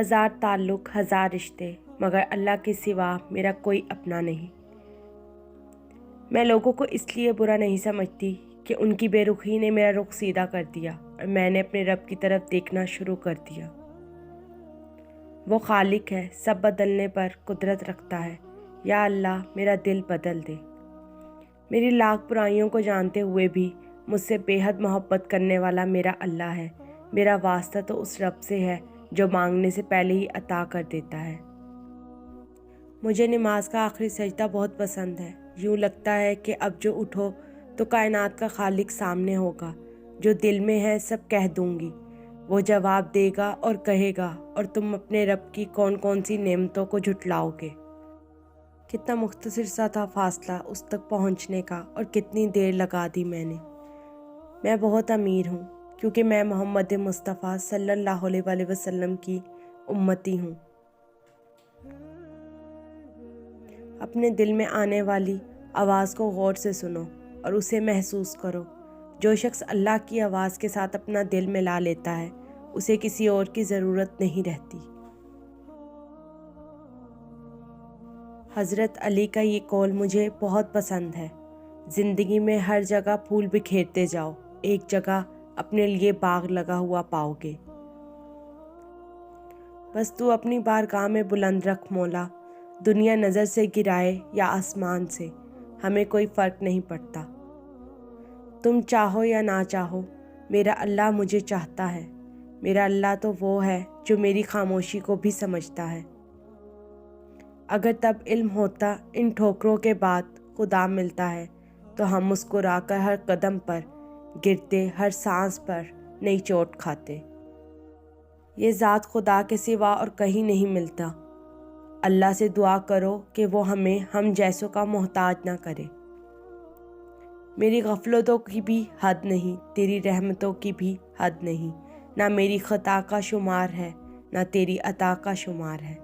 ہزار تعلق، ہزار رشتے، مگر اللہ کے سوا میرا کوئی اپنا نہیں۔ میں لوگوں کو اس لیے برا نہیں سمجھتی کہ ان کی بے رخی نے میرا رخ سیدھا کر دیا اور میں نے اپنے رب کی طرف دیکھنا شروع کر دیا۔ وہ خالق ہے، سب بدلنے پر قدرت رکھتا ہے۔ یا اللہ میرا دل بدل دے۔ میری لاکھ برائیوں کو جانتے ہوئے بھی مجھ سے بے حد محبت کرنے والا میرا اللہ ہے۔ میرا واسطہ تو اس رب سے ہے جو مانگنے سے پہلے ہی عطا کر دیتا ہے۔ مجھے نماز کا آخری سجدہ بہت پسند ہے۔ یوں لگتا ہے کہ اب جو اٹھو تو کائنات کا خالق سامنے ہوگا۔ جو دل میں ہے سب کہہ دوں گی، وہ جواب دے گا اور کہے گا، اور تم اپنے رب کی کون کون سی نعمتوں کو جھٹلاؤ گے۔ کتنا مختصر سا تھا فاصلہ اس تک پہنچنے کا، اور کتنی دیر لگا دی میں نے۔ میں بہت امیر ہوں کیونکہ میں محمد مصطفیٰ صلی اللہ علیہ وآلہ وسلم کی امتی ہوں۔ اپنے دل میں آنے والی آواز کو غور سے سنو اور اسے محسوس کرو۔ جو شخص اللہ کی آواز کے ساتھ اپنا دل ملا لیتا ہے، اسے کسی اور کی ضرورت نہیں رہتی۔ حضرت علی کا یہ قول مجھے بہت پسند ہے۔ زندگی میں ہر جگہ پھول بکھیرتے جاؤ، ایک جگہ اپنے لیے باغ لگا ہوا پاؤ گے۔ بس تو اپنی بارگاہ میں بلند رکھ مولا، دنیا نظر سے گرائے یا آسمان سے، ہمیں کوئی فرق نہیں پڑتا۔ تم چاہو یا نہ چاہو، میرا اللہ مجھے چاہتا ہے۔ میرا اللہ تو وہ ہے جو میری خاموشی کو بھی سمجھتا ہے۔ اگر تب علم ہوتا ان ٹھوکروں کے بعد خدا ملتا ہے تو ہم مسکرا کر ہر قدم پر گرتے، ہر سانس پر نئی چوٹ کھاتے۔ یہ ذات خدا کے سوا اور کہیں نہیں ملتا۔ اللہ سے دعا کرو کہ وہ ہمیں ہم جیسوں کا محتاج نہ کرے۔ میری غفلتوں کی بھی حد نہیں، تیری رحمتوں کی بھی حد نہیں۔ نہ میری خطا کا شمار ہے، نہ تیری عطا کا شمار ہے۔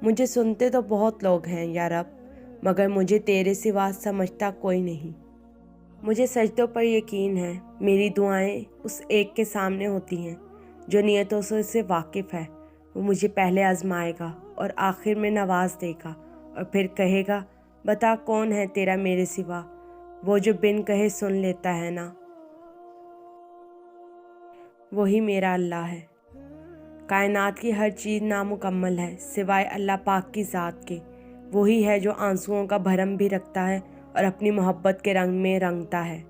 مجھے سنتے تو بہت لوگ ہیں یا رب، مگر مجھے تیرے سوا سمجھتا کوئی نہیں۔ مجھے سجدوں پر یقین ہے، میری دعائیں اس ایک کے سامنے ہوتی ہیں جو نیتوں سے واقف ہے۔ وہ مجھے پہلے آزمائے گا اور آخر میں نواز دے گا، اور پھر کہے گا بتا کون ہے تیرا میرے سوا۔ وہ جو بن کہے سن لیتا ہے نا، وہی میرا اللہ ہے۔ کائنات کی ہر چیز نامکمل ہے سوائے اللہ پاک کی ذات کے۔ وہی ہے جو آنسوؤں کا بھرم بھی رکھتا ہے اور اپنی محبت کے رنگ میں رنگتا ہے۔